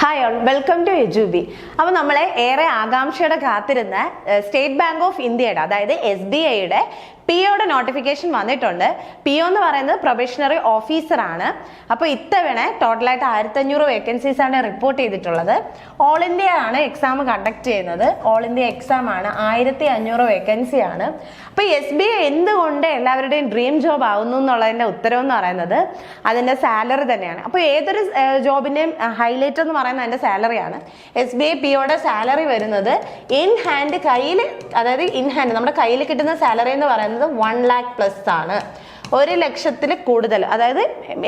Hi all, welcome to എജുബി. അപ്പോൾ നമ്മളെ ഏറെ ആകാംക്ഷയുടെ കാത്തിരുന്ന സ്റ്റേറ്റ് ബാങ്ക് ഓഫ് ഇന്ത്യയുടെ, അതായത് SBIയുടെ POയുടെ നോട്ടിഫിക്കേഷൻ വന്നിട്ടുണ്ട്. PO എന്ന് പറയുന്നത് പ്രൊബേഷണറി ഓഫീസർ ആണ്. അപ്പോൾ ഇത്തവണ ടോട്ടലായിട്ട് 1500 വേക്കൻസീസ് ആണ് റിപ്പോർട്ട് ചെയ്തിട്ടുള്ളത്. ഓൾ ഇന്ത്യ ആണ് എക്സാം കണ്ടക്ട് ചെയ്യുന്നത്. ഓൾ ഇന്ത്യ എക്സാം ആണ്. 1500 വേക്കൻസി ആണ്. അപ്പോൾ SBI എന്തുകൊണ്ട് എല്ലാവരുടെയും ഡ്രീം ജോബ് ആവുന്നു എന്നുള്ളതിന്റെ ഉത്തരം എന്ന് പറയുന്നത് അതിന്റെ സാലറി തന്നെയാണ്. അപ്പോൾ ഏതൊരു ജോബിന്റെയും ഹൈലൈറ്റ് എന്ന് പറയുന്നത് അതിന്റെ സാലറിയാണ്. SBI POയുടെ സാലറി വരുന്നത് ഇൻ ഹാൻഡ്, കയ്യിൽ, അതായത് ഇൻ ഹാൻഡ് നമ്മുടെ കയ്യിൽ കിട്ടുന്ന സാലറി എന്ന് പറയുന്നത് 1 lakh പ്ലസ് ആണ്. 1 ലക്ഷത്തിൽ കൂടുതൽ, അതായത്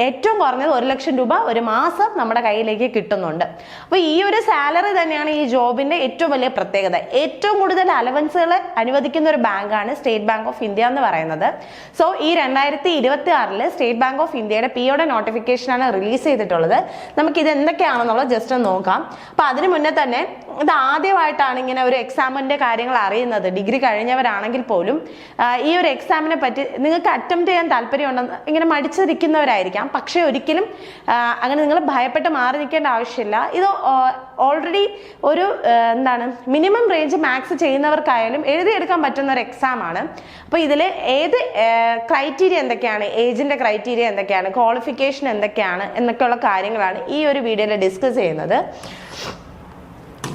ഏറ്റവും കുറഞ്ഞത് 1 ലക്ഷം രൂപ ഒരു മാസം നമ്മുടെ കയ്യിലേക്ക് കിട്ടുന്നുണ്ട്. അപ്പോൾ ഈ ഒരു സാലറി തന്നെയാണ് ഈ ജോബിന്റെ ഏറ്റവും വലിയ പ്രത്യേകത. ഏറ്റവും കൂടുതൽ അലവൻസുകൾ അനുവദിക്കുന്ന ഒരു ബാങ്കാണ് സ്റ്റേറ്റ് ബാങ്ക് ഓഫ് ഇന്ത്യ എന്ന് പറയുന്നത്. സോ ഈ 2026 സ്റ്റേറ്റ് ബാങ്ക് ഓഫ് ഇന്ത്യയുടെ POയുടെ നോട്ടിഫിക്കേഷൻ ആണ് റിലീസ് ചെയ്തിട്ടുള്ളത്. നമുക്ക് ഇത് എന്തൊക്കെയാണെന്നുള്ളത് ജസ്റ്റ് ഒന്ന് നോക്കാം. അപ്പൊ അതിനു മുന്നേ തന്നെ ഇത് ആദ്യമായിട്ടാണ് ഇങ്ങനെ ഒരു എക്സാമിന്റെ കാര്യങ്ങൾ അറിയുന്നത്. ഡിഗ്രി കഴിഞ്ഞവരാണെങ്കിൽ പോലും ഈ ഒരു എക്സാമിനെ പറ്റി നിങ്ങൾക്ക് അറ്റംപ്റ്റ് ചെയ്യാൻ താല്പര്യമുണ്ടെന്ന് ഇങ്ങനെ മടിച്ചിരിക്കുന്നവരായിരിക്കാം. പക്ഷെ ഒരിക്കലും അങ്ങനെ നിങ്ങൾ ഭയപ്പെട്ട് മാറി നിൽക്കേണ്ട ആവശ്യമില്ല. ഇത് ഓൾറെഡി ഒരു മിനിമം റേഞ്ച് മാത്സ് ചെയ്യുന്നവർക്കായാലും എഴുതിയെടുക്കാൻ പറ്റുന്ന ഒരു എക്സാം ആണ്. അപ്പോൾ ഇതിൽ ഏത് ക്രൈറ്റീരിയ എന്തൊക്കെയാണ്, ഏജിന്റെ ക്രൈറ്റീരിയ എന്തൊക്കെയാണ്, ക്വാളിഫിക്കേഷൻ എന്തൊക്കെയാണ് എന്നൊക്കെയുള്ള കാര്യങ്ങളാണ് ഈ ഒരു വീഡിയോയിൽ ഡിസ്കസ് ചെയ്യുന്നത്.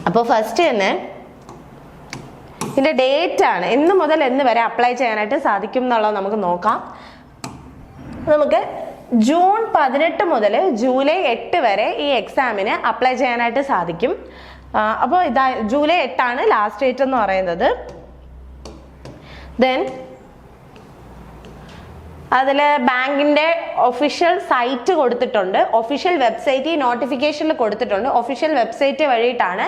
അപ്പോൾ ഫസ്റ്റ് തന്നെ ഇതിന്റെ ഡേറ്റ് ആണ്, എന്ന് മുതൽ എന്ന് വരെ അപ്ലൈ ചെയ്യാനായിട്ട് സാധിക്കും എന്നുള്ളത് നമുക്ക് നോക്കാം. നമുക്ക് ജൂൺ 18 മുതൽ ജൂലൈ 8 വരെ ഈ എക്സാമിന് അപ്ലൈ ചെയ്യാനായിട്ട് സാധിക്കും. അപ്പോൾ ഇതാ ജൂലൈ 8 ആണ് ലാസ്റ്റ് ഡേറ്റ് എന്ന് പറയുന്നത്. ദെൻ അതിൽ ബാങ്കിന്റെ ഒഫീഷ്യൽ സൈറ്റ് കൊടുത്തിട്ടുണ്ട്, ഒഫീഷ്യൽ വെബ്സൈറ്റ് ഈ നോട്ടിഫിക്കേഷനിൽ കൊടുത്തിട്ടുണ്ട്. ഒഫീഷ്യൽ വെബ്സൈറ്റ് വഴിയിട്ടാണ്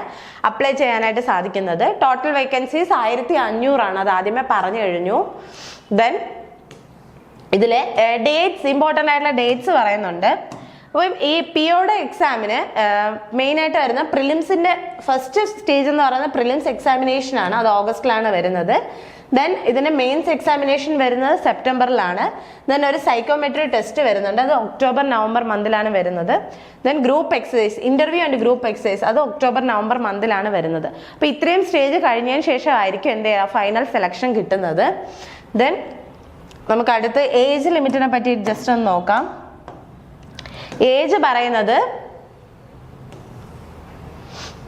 അപ്ലൈ ചെയ്യാനായിട്ട് സാധിക്കുന്നത്. ടോട്ടൽ വേക്കൻസീസ് 1500 ആണ്, അത് ആദ്യമേ പറഞ്ഞു കഴിഞ്ഞു. ദെൻ ഇതിലെ ഡേറ്റ്സ്, ഇമ്പോർട്ടൻ്റ് ആയിട്ടുള്ള ഡേറ്റ്സ് പറയുന്നുണ്ട്. അപ്പം ഈ POയുടെ എക്സാമിന് മെയിനായിട്ട് വരുന്ന പ്രിലിംസിന്റെ ഫസ്റ്റ് സ്റ്റേജ് എന്ന് പറയുന്നത് പ്രിലിംസ് എക്സാമിനേഷൻ ആണ്. അത് ഓഗസ്റ്റിലാണ് വരുന്നത്. ദെൻ ഇതിന്റെ മെയിൻസ് എക്സാമിനേഷൻ വരുന്നത് സെപ്റ്റംബറിലാണ്. ദെൻ ഒരു സൈക്കോമെട്രി ടെസ്റ്റ് വരുന്നുണ്ട്, അത് ഒക്ടോബർ നവംബർ മന്തിലാണ് വരുന്നത്. Then group exercise, interview and group exercise, അത് ഒക്ടോബർ നവംബർ മന്തിലാണ് വരുന്നത്. അപ്പോൾ ഇത്രയും സ്റ്റേജ് കഴിഞ്ഞതിന് ശേഷമായിരിക്കും എന്ത് ചെയ്യുക, ഫൈനൽ സെലക്ഷൻ കിട്ടുന്നത്. ദെൻ നമുക്ക് അടുത്ത് ഏജ് ലിമിറ്റിനെ പറ്റി ജസ്റ്റ് ഒന്ന് നോക്കാം. ഏജ് പറയുന്നത്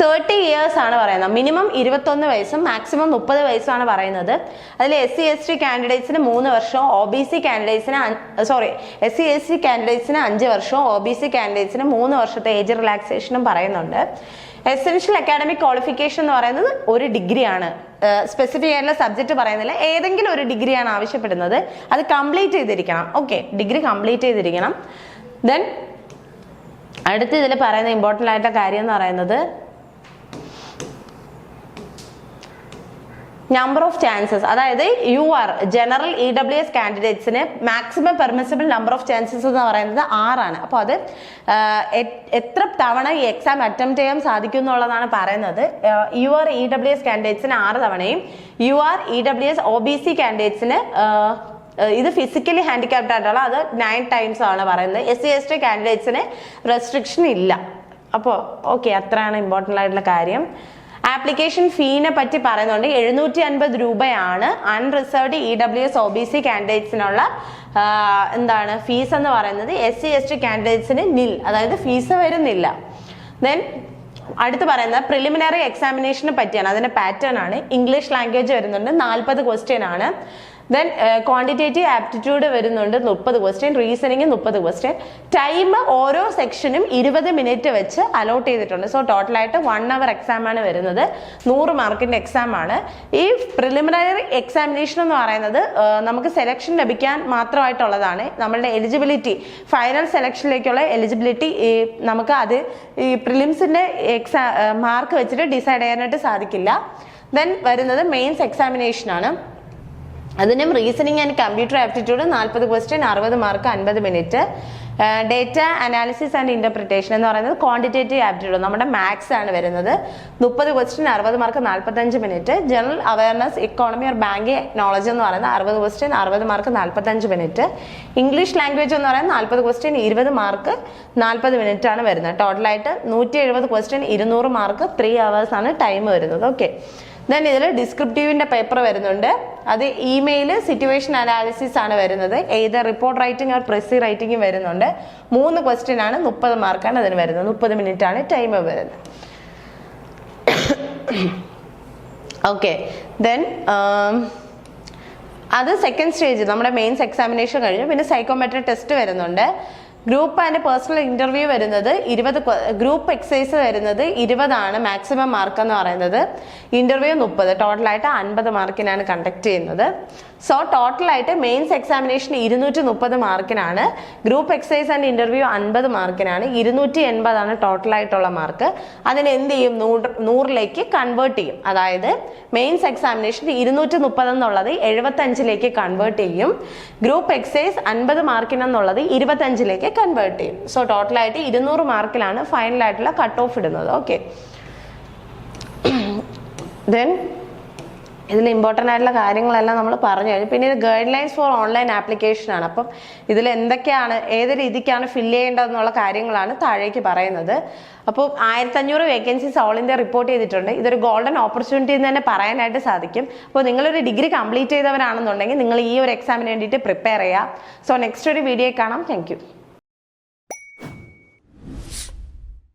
30 ഇയേഴ്സ് ആണ് പറയുന്നത്. മിനിമം 21 വയസ്സും മാക്സിമം 30 വയസ്സുമാണ് പറയുന്നത്. അതിൽ SC/ST കാൻഡിഡേറ്റ്സിന് 3 വർഷവും OBC കാൻഡിഡേറ്റ്സിന് SC/ST കാൻഡിഡേറ്റ്സിന് 5 വർഷവും OBC കാൻഡിഡേറ്റ്സിന് 3 വർഷത്തെ ഏജ് റിലാക്സേഷനും പറയുന്നുണ്ട്. എസെൻഷ്യൽ അക്കാഡമിക് ക്വാളിഫിക്കേഷൻ എന്ന് പറയുന്നത് ഒരു ഡിഗ്രിയാണ്. സ്പെസിഫിക് ആയിട്ടുള്ള സബ്ജക്ട് പറയുന്നില്ല, ഏതെങ്കിലും ഒരു ഡിഗ്രിയാണ് ആവശ്യപ്പെടുന്നത്. അത് കംപ്ലീറ്റ് ചെയ്തിരിക്കണം. ഓക്കെ, ഡിഗ്രി കംപ്ലീറ്റ് ചെയ്തിരിക്കണം. ദെൻ അടുത്ത് ഇതിൽ പറയുന്ന ഇമ്പോർട്ടൻ്റ് ആയിട്ടുള്ള കാര്യം എന്ന് പറയുന്നത് നമ്പർ ഓഫ് ചാൻസസ്, അതായത് UR ജനറൽ EWS കാൻഡിഡേറ്റ്സിന് maximum permissible number of chances എന്ന് പറയുന്നത് 6 ആണ്. അപ്പോൾ അത് എത്ര തവണ ഈ എക്സാം അറ്റംപ്റ്റ് ചെയ്യാൻ സാധിക്കും എന്നുള്ളതാണ് പറയുന്നത്. UR EWS കാൻഡിഡേറ്റ്സിന് 6 തവണയും UR EWS OBC കാൻഡിഡേറ്റ്സിന് ഇത് ഫിസിക്കലി ഹാൻഡിക്യാപ്ഡ് ആയിട്ടുള്ള അത് 9 ടൈംസ് ആണ് പറയുന്നത്. SC/ST കാൻഡിഡേറ്റ്സിന് റെസ്ട്രിക്ഷൻ ഇല്ല. അപ്പോൾ ഓക്കെ, അത്രയാണ് ഇമ്പോർട്ടൻ്റ് ആയിട്ടുള്ള കാര്യം. ആപ്ലിക്കേഷൻ ഫീനെ പറ്റി പറയുന്നുണ്ട്. 750 രൂപയാണ് അൺറിസർവ്ഡ് EWS OBC കാൻഡിഡേറ്റ്സിനുള്ള ഫീസ് എന്ന് പറയുന്നത്. SC/ST കാൻഡിഡേറ്റ്സിന് നിൽ, അതായത് ഫീസ് വരുന്നില്ല. ദെൻ അടുത്ത് പറയുന്നത് പ്രിലിമിനറി എക്സാമിനേഷനെ പറ്റിയാണ്. അതിന്റെ പാറ്റേൺ ആണ്. ഇംഗ്ലീഷ് ലാംഗ്വേജ് വരുന്നുണ്ട്, 40 ക്വസ്റ്റ്യൻ ആണ്. ദെൻ ക്വാണ്ടിറ്റേറ്റീവ് ആപ്റ്റിറ്റ്യൂഡ് വരുന്നുണ്ട്, 30 ക്വസ്റ്റ്യൻ. Reasoning 30 question. ടൈം ഓരോ സെക്ഷനും 20 മിനിറ്റ് വെച്ച് അലോട്ട് ചെയ്തിട്ടുണ്ട്. സോ ടോട്ടലായിട്ട് 1 അവർ എക്സാം ആണ് വരുന്നത്. 100 മാർക്കിന്റെ എക്സാം ആണ്. ഈ പ്രിലിമിനറി എക്സാമിനേഷൻ എന്ന് പറയുന്നത് നമുക്ക് സെലക്ഷൻ ലഭിക്കാൻ മാത്രമായിട്ടുള്ളതാണ്. നമ്മളുടെ എലിജിബിലിറ്റി, ഫൈനൽ സെലക്ഷനിലേക്കുള്ള എലിജിബിലിറ്റി നമുക്ക് അത് ഈ പ്രിലിംസിന്റെ മാർക്ക് വെച്ചിട്ട് ഡിസൈഡ് ചെയ്യാനായിട്ട് സാധിക്കില്ല. ദെൻ വരുന്നത് മെയിൻസ് എക്സാമിനേഷൻ ആണ്. അതിനും reasoning and computer aptitude 40 question, 60 mark, 50 minute. Data analysis and interpretation എന്ന് പറയുന്നത് ക്വാണ്ടിറ്റേറ്റീവ് ആപ്റ്റിറ്റ്യൂഡ്, നമ്മുടെ മാത്സ് ആണ് വരുന്നത്. 30 question 60 mark 45 minute. General awareness, economy or banking knowledge എന്ന് പറയുന്നത് 60 question 60 mark 45 minute. English language എന്ന് പറയുന്നത് 40 ക്വസ്റ്റ്യൻ 20 മാർക്ക് 40 മിനിറ്റ് ആണ് വരുന്നത്. ടോട്ടലായിട്ട് 170 ക്വസ്റ്റ്യൻ 200 മാർക്ക് 3 hours ആണ് ടൈം വരുന്നത്. ഓക്കെ, ദെൻ ഇതിൽ ഡിസ്ക്രിപ്റ്റീവിന്റെ പേപ്പർ വരുന്നുണ്ട്. അത് ഇമെയിൽ സിറ്റുവേഷൻ അനാലിസിസ് ആണ് വരുന്നത്. ഏത് റിപ്പോർട്ട് റൈറ്റിംഗ് ഓർ പ്രസി റൈറ്റിംഗ് വരുന്നുണ്ട്. 3 ക്വസ്റ്റ്യൻ ആണ്, 30 മാർക്കാണ് അതിന് വരുന്നത്. 30 മിനിറ്റ് ആണ് ടൈം വരുന്നത്. ഓക്കെ, ദെൻ അത് സെക്കൻഡ് സ്റ്റേജ് നമ്മുടെ മെയിൻസ് എക്സാമിനേഷൻ കഴിഞ്ഞു. പിന്നെ സൈക്കോമെട്രിക് ടെസ്റ്റ് വരുന്നുണ്ട്. ഗ്രൂപ്പ് ആൻഡ് പേഴ്സണൽ ഇന്റർവ്യൂ വരുന്നത് 20, ഗ്രൂപ്പ് എക്സസൈസ് വരുന്നത് 20 ആണ് മാക്സിമം മാർക്ക് എന്ന് പറയുന്നത്. ഇന്റർവ്യൂ 30, ടോട്ടലായിട്ട് 50 മാർക്കിനാണ് കണ്ടക്ട് ചെയ്യുന്നത്. സോ ടോട്ടലായിട്ട് മെയിൻസ് എക്സാമിനേഷൻ 230 മാർക്കിനാണ്. ഗ്രൂപ്പ് എക്സസൈസ് ആൻഡ് ഇന്റർവ്യൂ 50 മാർക്കിനാണ്. 280 ആണ് ടോട്ടലായിട്ടുള്ള മാർക്ക്. അതിന് എന്ത് ചെയ്യും, 100ലേക്ക് കൺവേർട്ട് ചെയ്യും. അതായത് മെയിൻസ് എക്സാമിനേഷൻ 230 എന്നുള്ളത് 75ലേക്ക് കൺവേർട്ട് ചെയ്യും. ഗ്രൂപ്പ് എക്സസൈസ് 50 മാർക്കിനെന്നുള്ളത് 25ലേക്ക് കൺവേർട്ട് ചെയ്യും. സോ ടോട്ടലായിട്ട് 200 മാർക്കിലാണ് ഫൈനലായിട്ടുള്ള കട്ട് ഓഫ് ഇടുന്നത്. ഓക്കെ, ദെൻ ഇതിൽ ഇമ്പോർട്ടൻ്റ് ആയിട്ടുള്ള കാര്യങ്ങളെല്ലാം നമ്മൾ പറഞ്ഞു കഴിഞ്ഞു. പിന്നെ ഇത് guide lines for online application ആണ്. അപ്പം ഇതിൽ എന്തൊക്കെയാണ്, ഏത് രീതിക്കാണ് ഫില്ല് ചെയ്യേണ്ടതെന്നുള്ള കാര്യങ്ങളാണ് താഴേക്ക് പറയുന്നത്. അപ്പോൾ 1500 വേക്കൻസീസ് ഓൾ ഇന്ത്യ റിപ്പോർട്ട് ചെയ്തിട്ടുണ്ട്. ഇതൊരു ഗോൾഡൻ ഓപ്പർച്യൂണിറ്റി എന്ന് തന്നെ പറയാനായിട്ട് സാധിക്കും. അപ്പോൾ നിങ്ങളൊരു ഡിഗ്രി കംപ്ലീറ്റ് ചെയ്തവരാണെന്നുണ്ടെങ്കിൽ നിങ്ങൾ ഈ ഒരു എക്സാമിന് വേണ്ടിയിട്ട് പ്രിപ്പയർ ചെയ്യുക. സോ നെക്സ്റ്റ് ഒരു വീഡിയോ കാണാം. Thank you.